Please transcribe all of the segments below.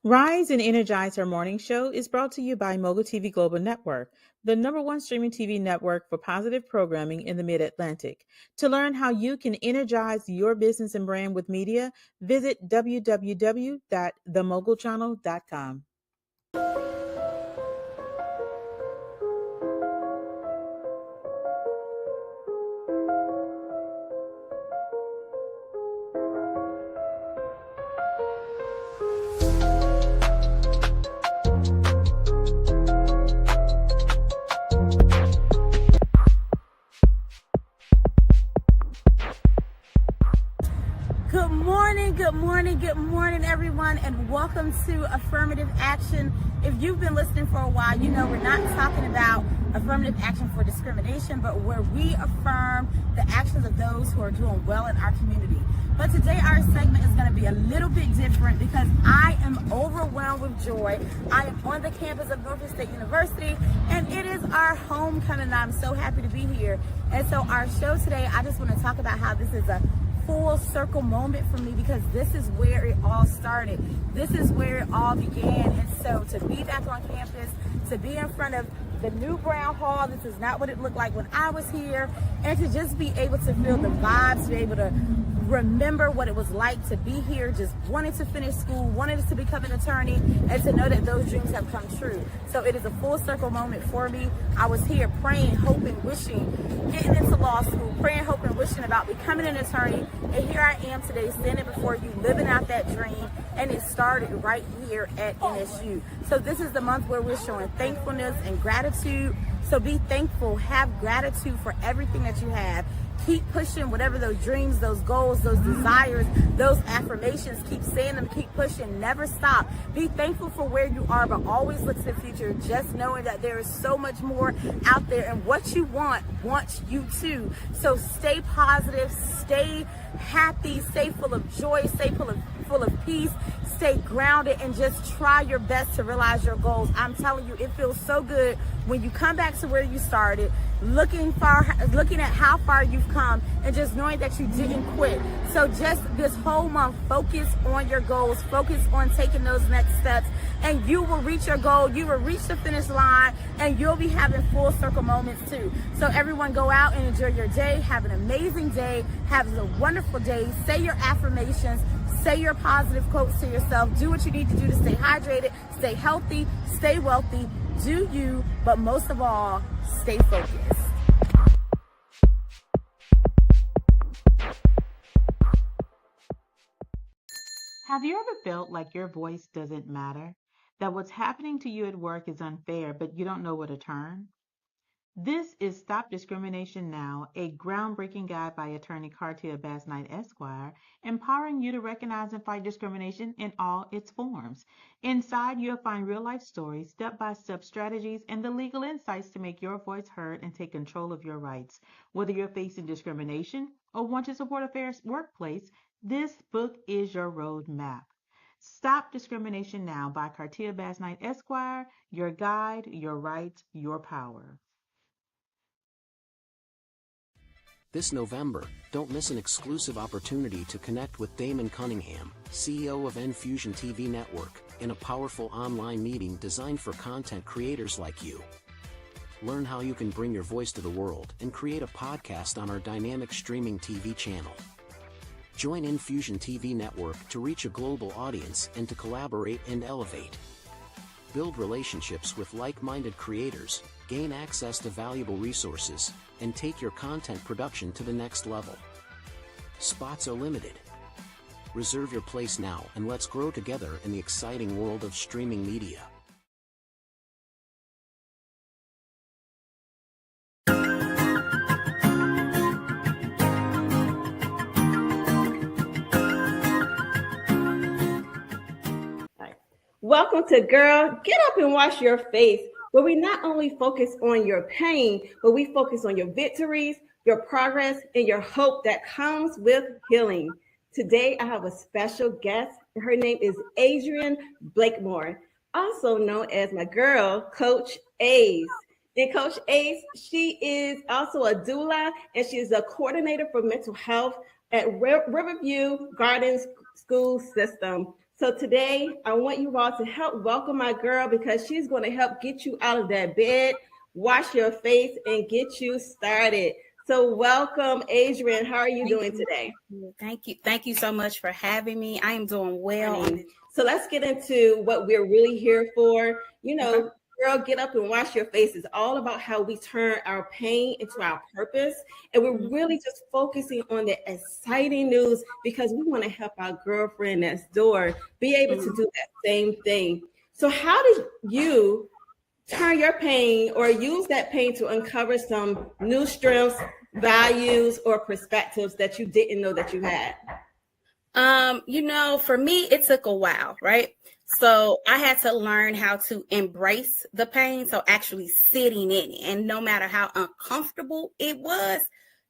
Rise and Energize Her Morning Show is brought to you by Mogul TV Global Network, the #1 streaming TV network for positive programming in the Mid-Atlantic. To learn how you can energize your business and brand with media, visit www.themogulchannel.com. Good morning, everyone, and welcome to Affirmative Action. If you've been listening for a while, you know we're not talking about affirmative action for discrimination, but where we affirm the actions of those who are doing well in our community. But today our segment is going to be a little bit different because I am overwhelmed with joy. I am on the campus of Norfolk State University, and it is our homecoming, and I'm so happy to be here. And so our show today, I just want to talk about how this is a full circle moment for me because this is where it all started. This is where it all began. And so to be back on campus, to be in front of the new Brown Hall, this is not what it looked like when I was here, and to just be able to feel the vibes, to be able to remember what it was like to be here, just wanting to finish school, wanting to become an attorney, and to know that those dreams have come true. So it is a full circle moment for me. I was here praying, hoping, wishing, getting into law school, praying, hoping, wishing about becoming an attorney, and here I am today standing before you, living out that dream, and it started right here at NSU. So this is the month where we're showing thankfulness and gratitude. So be thankful, have gratitude for everything that you have. Keep pushing whatever those dreams, those goals, those desires, those affirmations. Keep saying them, keep pushing, never stop. Be thankful for where you are, but always look to the future, just knowing that there is so much more out there, and what you want wants you too. So stay positive, stay happy, stay full of joy, stay full of peace, stay grounded, and just try your best to realize your goals. I'm telling you, it feels so good when you come back to where you started, looking at how far you've come, and just knowing that you didn't quit. So just this whole month, focus on your goals, focus on taking those next steps, and you will reach your goal. You will reach the finish line, and you'll be having full circle moments too. So everyone, go out and enjoy your day. Have an amazing day. Have a wonderful day. Say your affirmations. Say your positive quotes to yourself. Do what you need to do to stay hydrated, stay healthy, stay wealthy. Do you, but most of all, stay focused. Have you ever felt like your voice doesn't matter? That what's happening to you at work is unfair, but you don't know where to turn? This is Stop Discrimination Now, a groundbreaking guide by Attorney Carteia Basnight Esquire, empowering you to recognize and fight discrimination in all its forms. Inside, you'll find real-life stories, step-by-step strategies, and the legal insights to make your voice heard and take control of your rights. Whether you're facing discrimination or want to support a fair workplace, this book is your roadmap. Stop Discrimination Now by Carleeka Basnight Esquire, your guide, your rights, your power. This November, don't miss an exclusive opportunity to connect with Damon Cunningham, CEO of Infusion TV Network, in a powerful online meeting designed for content creators like you. Learn how you can bring your voice to the world and create a podcast on our dynamic streaming TV channel. Join Infusion TV Network to reach a global audience and to collaborate and elevate. Build relationships with like-minded creators, gain access to valuable resources, and take your content production to the next level. Spots are limited. Reserve your place now and let's grow together in the exciting world of streaming media. Welcome to Girl, Get Up and Wash Your Face, where we not only focus on your pain, but we focus on your victories, your progress, and your hope that comes with healing. Today, I have a special guest. Her name is Adrienne Blakemore, also known as my girl, Coach Ace. And Coach Ace, she is also a doula, and she is a coordinator for mental health at Riverview Gardens School System. So today, I want you all to help welcome my girl because she's going to help get you out of that bed, wash your face, and get you started. So welcome, Adrienne. How are you doing today? Thank you. Thank you so much for having me. I am doing well. So let's get into what we're really here for. You know, girl, get up and wash your face. It's all about how we turn our pain into our purpose. And we're really just focusing on the exciting news because we want to help our girlfriend next door be able to do that same thing. So how did you turn your pain or use that pain to uncover some new strengths, values, or perspectives that you didn't know that you had? For me, it took a while, right? So I had to learn how to embrace the pain. So actually sitting in it, and no matter how uncomfortable it was,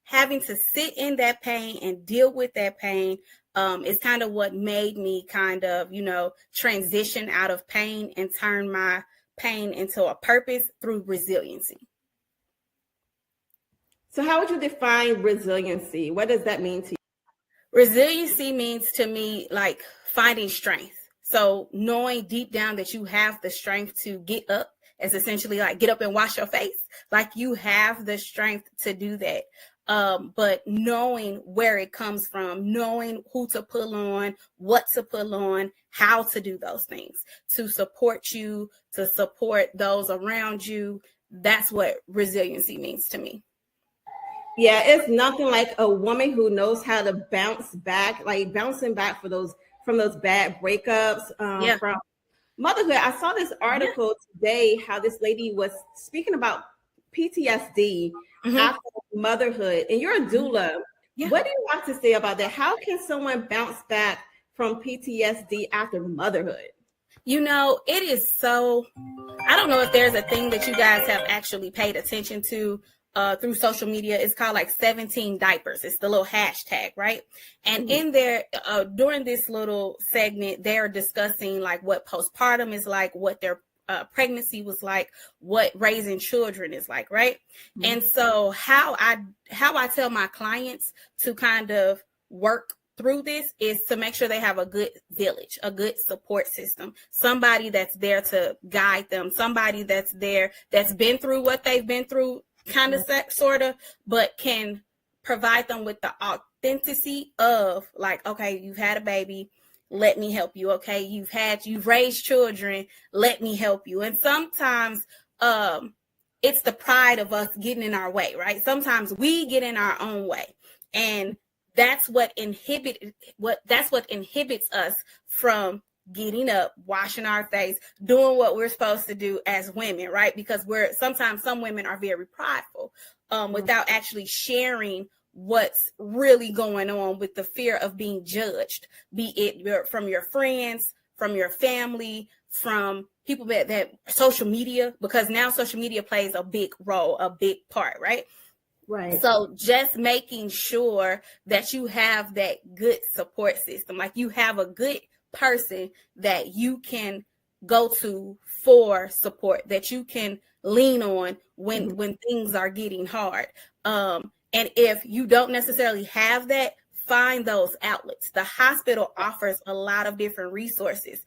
having to sit in that pain and deal with that pain is kind of what made me kind of, transition out of pain and turn my pain into a purpose through resiliency. So how would you define resiliency? What does that mean to you? Resiliency means to me like finding strength. So knowing deep down that you have the strength to get up, is essentially like get up and wash your face. Like you have the strength to do that. But knowing where it comes from, knowing who to pull on, what to pull on, how to do those things to support you, to support those around you. That's what resiliency means to me. Yeah, it's nothing like a woman who knows how to bounce back, like bouncing back from those bad breakups, from motherhood. I saw this article today, how this lady was speaking about PTSD after motherhood, and you're a doula. What do you have to say about that? How can someone bounce back from PTSD after motherhood? It is so, I don't know if there's a thing that you guys have actually paid attention to through social media. It's called like 17 diapers. It's the little hashtag, right? And in there, during this little segment, they're discussing like what postpartum is like, what their pregnancy was like, what raising children is like, right? And so how I tell my clients to kind of work through this is to make sure they have a good village, a good support system, somebody that's there to guide them, somebody that's there that's been through what they've been through, kind of sort of, but can provide them with the authenticity of like, okay, you've had a baby, let me help you. Okay, you've raised children, let me help you. And sometimes it's the pride of us getting in our way, right? Sometimes we get in our own way, and that's what inhibits us from getting up, washing our face, doing what we're supposed to do as women, right? Because sometimes some women are very prideful without actually sharing what's really going on, with the fear of being judged, be it from your friends, from your family, from people that social media, because now social media plays a big role, a big part, right? Right. So just making sure that you have that good support system, like you have a good person that you can go to for support, that you can lean on when things are getting hard. And if you don't necessarily have that, find those outlets. The hospital offers a lot of different resources.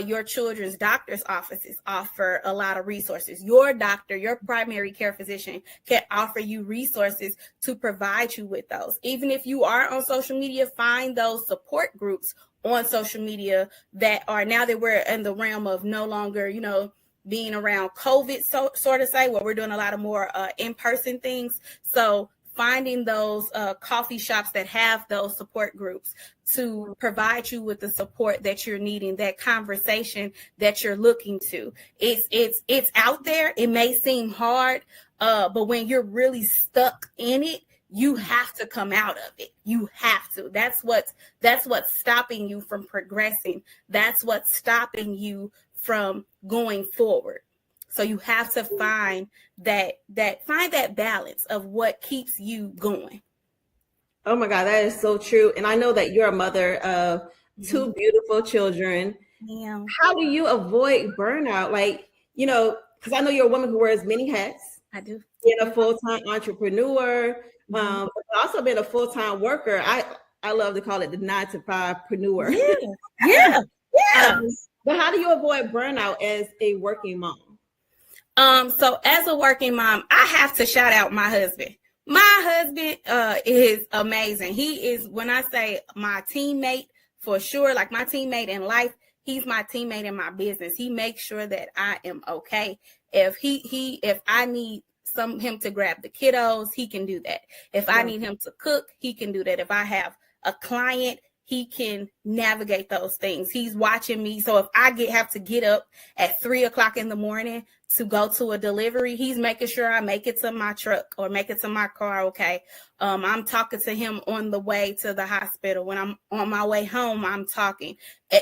Your children's doctor's offices offer a lot of resources. Your doctor, your primary care physician can offer you resources to provide you with those. Even if you are on social media, find those support groups on social media that are, now that we're in the realm of no longer, being around COVID, sort of say, where we're doing a lot of more in-person things. So finding those coffee shops that have those support groups to provide you with the support that you're needing, that conversation that you're looking to. It's out there. It may seem hard, but when you're really stuck in it, you have to come out of it. You have to. That's what's stopping you from progressing. That's what's stopping you from going forward. So you have to find that balance of what keeps you going. Oh my God, that is so true. And I know that you're a mother of two beautiful children. Yeah. How do you avoid burnout? Like, because I know you're a woman who wears many hats. I do. Being a full-time entrepreneur, but also being a full-time worker. I love to call it the 9-to-5-preneur. Yeah. Yeah. But how do you avoid burnout as a working mom? So as a working mom, I have to shout out my husband. My husband is amazing. He is, when I say my teammate, for sure, like my teammate in life, he's my teammate in my business. He makes sure that I am okay. If I need him to grab the kiddos, he can do that. If I need him to cook, he can do that. If I have a client, he can navigate those things. He's watching me. So if I have to get up at 3:00 in the morning to go to a delivery, he's making sure I make it to my truck or make it to my car. Okay. I'm talking to him on the way to the hospital. When I'm on my way home, I'm talking.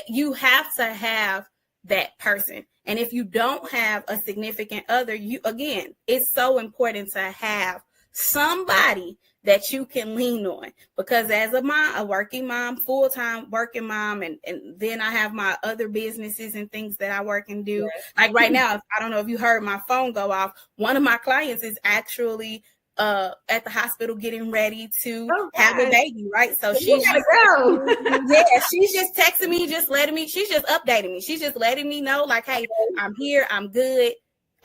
You have to have that person. And if you don't have a significant other, it's so important to have somebody that you can lean on, because as a mom, a working mom, full-time working mom, and then I have my other businesses and things that I work and do. Like right now, I don't know if you heard my phone go off. One of my clients is actually at the hospital getting ready to have a baby, right? So she's just she's just texting me, she's just updating me. She's just letting me know, like, hey, I'm here, I'm good,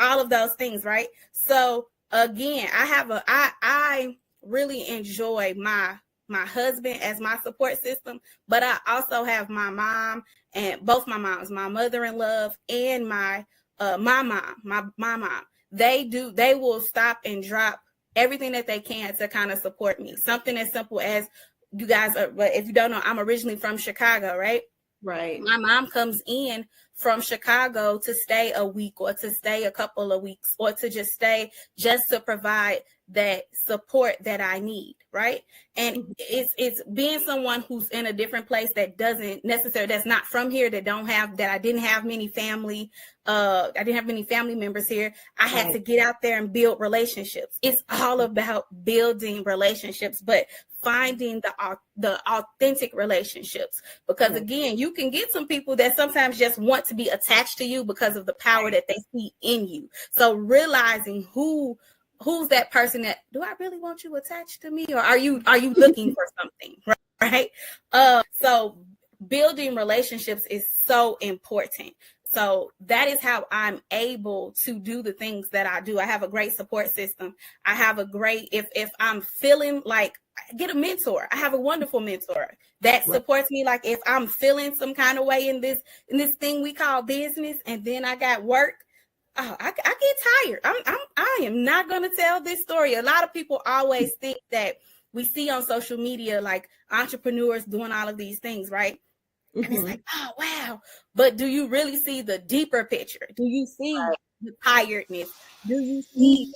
all of those things, right? So again, I really enjoy my husband as my support system, but I also have my mom, and both my moms, my mother-in-law and my mom. They will stop and drop everything that they can to kind of support me. Something as simple as, you guys are, but if you don't know, I'm originally from Chicago, right? Right. My mom comes in from Chicago to stay a week or to stay a couple of weeks or to just stay, just to provide that support that I need, right? And it's being someone who's in a different place that doesn't necessarily, that's not from here, that I didn't have many family members here. I had to get out there and build relationships. It's all about building relationships, but finding the authentic relationships, because again, you can get some people that sometimes just want to be attached to you because of the power that they see in you. So realizing who's that person that, do I really want you attached to me, or are you looking for something, right? So building relationships is so important. So that is how I'm able to do the things that I do. I have a great support system. I have a great, if I'm feeling like, get a mentor. I have a wonderful mentor that supports me. Like if I'm feeling some kind of way in this thing we call business, and then I got work, I get tired. I am not going to tell this story. A lot of people always think that we see on social media, like entrepreneurs doing all of these things, right? And it's like, oh, wow. But do you really see the deeper picture? Do you see the tiredness? Do you see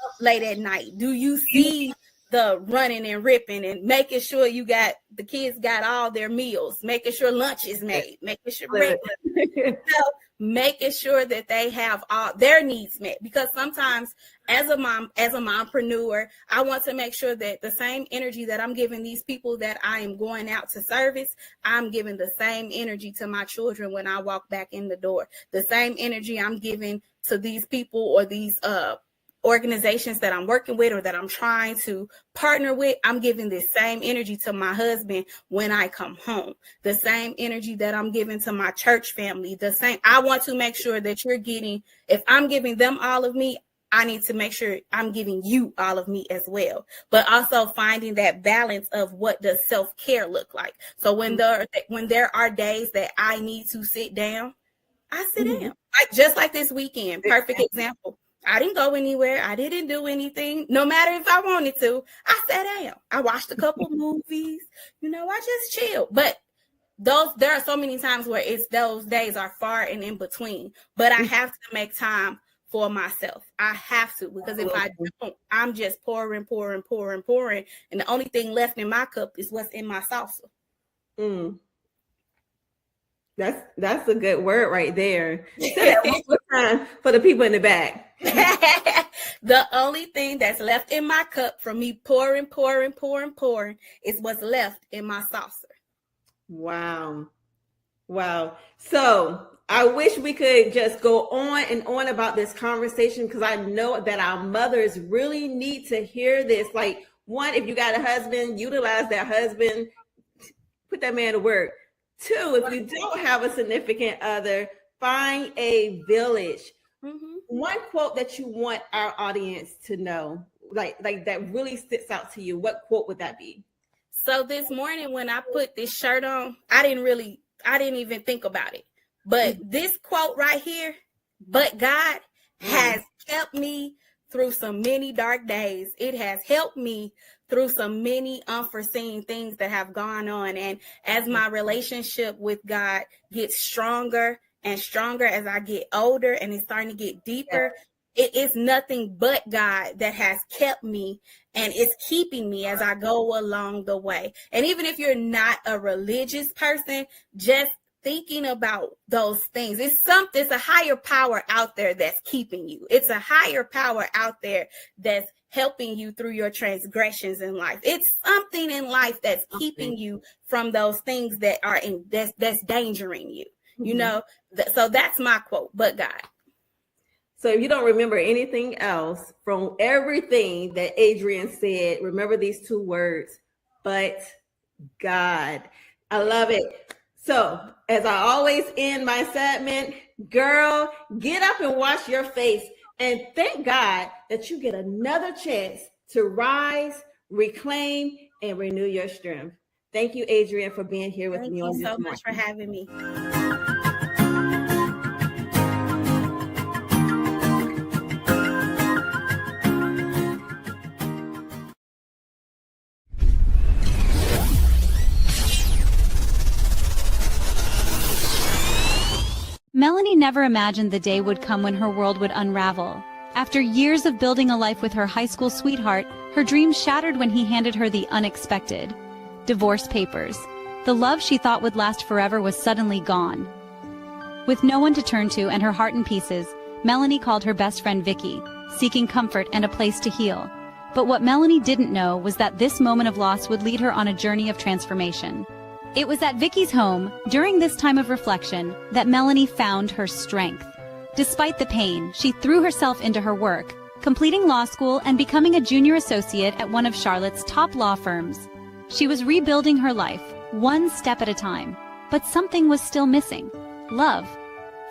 up late at night? Do you see the running and ripping and making sure the kids got all their meals, making sure lunch is made, making sure making sure that they have all their needs met? Because sometimes as a mompreneur, I want to make sure that the same energy that I'm giving these people that I am going out to service, I'm giving the same energy to my children when I walk back in the door. The same energy I'm giving to these people or these organizations that I'm working with or that I'm trying to partner with, I'm giving this same energy to my husband when I come home. The same energy that I'm giving to my church family, the same. I want to make sure that you're getting, if I'm giving them all of me, I need to make sure I'm giving you all of me as well. But also finding that balance of what does self-care look like. So when there are days that I need to sit down, I sit down. Just like this weekend, perfect example. I didn't go anywhere. I didn't do anything. No matter if I wanted to, I sat down. I watched a couple movies. I just chilled. But there are so many times where those days are far and in between. But I have to make time for myself. I have to, because if I don't, I'm just pouring. And the only thing left in my cup is what's in my saucer. That's a good word right there. Say that one more time for the people in the back. The only thing that's left in my cup from me pouring is what's left in my saucer. Wow. So I wish we could just go on and on about this conversation, because I know that our mothers really need to hear this. Like, one, if you got a husband, utilize that husband, put that man to work. Two, if you don't have a significant other, find a village. One quote that you want our audience to know, like that really sticks out to you, what quote would that be? So this morning when I put this shirt on, I didn't even think about it. But this quote right here, but God has kept me through some many dark days. It has helped me through some many unforeseen things that have gone on. And as my relationship with God gets stronger and stronger as I get older and it's starting to get deeper, it is nothing but God that has kept me and is keeping me as I go along the way. And even if you're not a religious person, just thinking about those things, it's a higher power out there that's keeping you. It's a higher power out there that's helping you through your transgressions in life. It's something in life that's keeping you from those things that are that's endangering you. You know, so that's my quote, but God. So if you don't remember anything else from everything that Adrienne said, remember these two words, but God. I love it. So as I always end my segment, girl, get up and wash your face and thank God that you get another chance to rise, reclaim, and renew your strength. Thank you, Adrienne, for being here with me on this morning. Thank you so much for having me. Melanie never imagined the day would come when her world would unravel. After years of building a life with her high school sweetheart, her dreams shattered when he handed her the unexpected. Divorce papers. The love she thought would last forever was suddenly gone. With no one to turn to and her heart in pieces, Melanie called her best friend Vicky, seeking comfort and a place to heal. But what Melanie didn't know was that this moment of loss would lead her on a journey of transformation. It was at Vicky's home, during this time of reflection, that Melanie found her strength. Despite the pain, she threw herself into her work, completing law school and becoming a junior associate at one of Charlotte's top law firms. She was rebuilding her life, one step at a time. But something was still missing: love.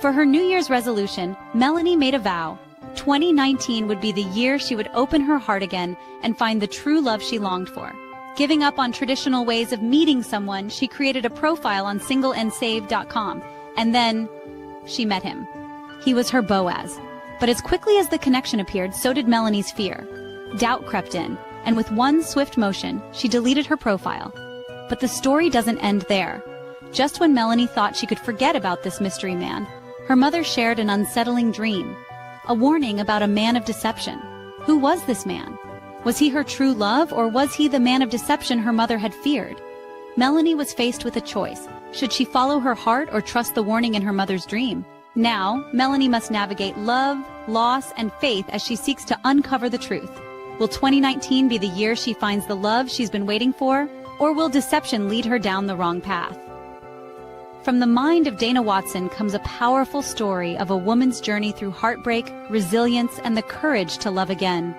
For her New Year's resolution, Melanie made a vow. 2019 would be the year she would open her heart again and find the true love she longed for. Giving up on traditional ways of meeting someone, she created a profile on singleandsaved.com, and then she met him. He was her Boaz. But as quickly as the connection appeared, so did Melanie's fear. Doubt crept in, and with one swift motion, she deleted her profile. But the story doesn't end there. Just when Melanie thought she could forget about this mystery man, her mother shared an unsettling dream. A warning about a man of deception. Who was this man? Was he her true love, or was he the man of deception her mother had feared? Melanie was faced with a choice. Should she follow her heart or trust the warning in her mother's dream? Now, Melanie must navigate love, loss, and faith as she seeks to uncover the truth. Will 2019 be the year she finds the love she's been waiting for, or will deception lead her down the wrong path? From the mind of Dana Watson comes a powerful story of a woman's journey through heartbreak, resilience, and the courage to love again.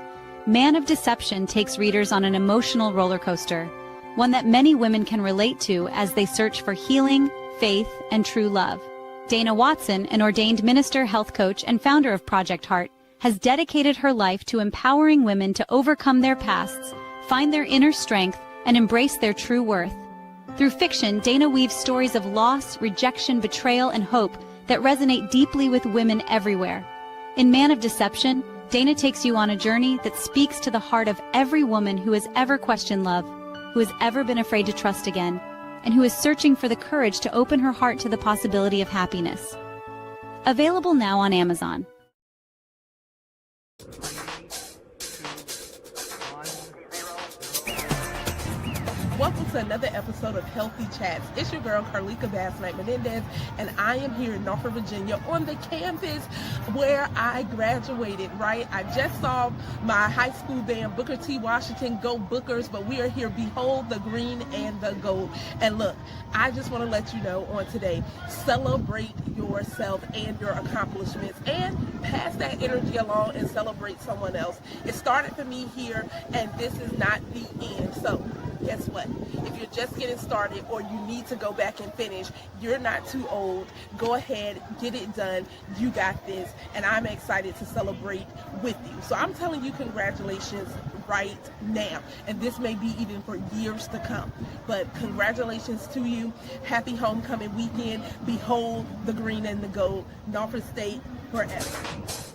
Man of Deception takes readers on an emotional roller coaster, one that many women can relate to as they search for healing, faith, and true love. Dana Watson, an ordained minister, health coach, and founder of Project Heart, has dedicated her life to empowering women to overcome their pasts, find their inner strength, and embrace their true worth. Through fiction, Dana weaves stories of loss, rejection, betrayal, and hope that resonate deeply with women everywhere. In Man of Deception, Dana takes you on a journey that speaks to the heart of every woman who has ever questioned love, who has ever been afraid to trust again, and who is searching for the courage to open her heart to the possibility of happiness. Available now on Amazon. Welcome to another episode of Healthy Chats. It's your girl, Carleeka Basnight-Menendez, and I am here in Norfolk, Virginia on the campus where I graduated, right? I just saw my high school band, Booker T. Washington, Go Bookers, but we are here, behold the green and the gold. And look, I just want to let you know on today, celebrate yourself and your accomplishments and pass that energy along and celebrate someone else. It started for me here, and this is not the end. So guess what? If you're just getting started or you need to go back and finish, you're not too old. Go ahead, get it done. You got this. And I'm excited to celebrate with you. So I'm telling you congratulations right now. And this may be even for years to come. But congratulations to you. Happy homecoming weekend. Behold the green and the gold. Norfolk State forever.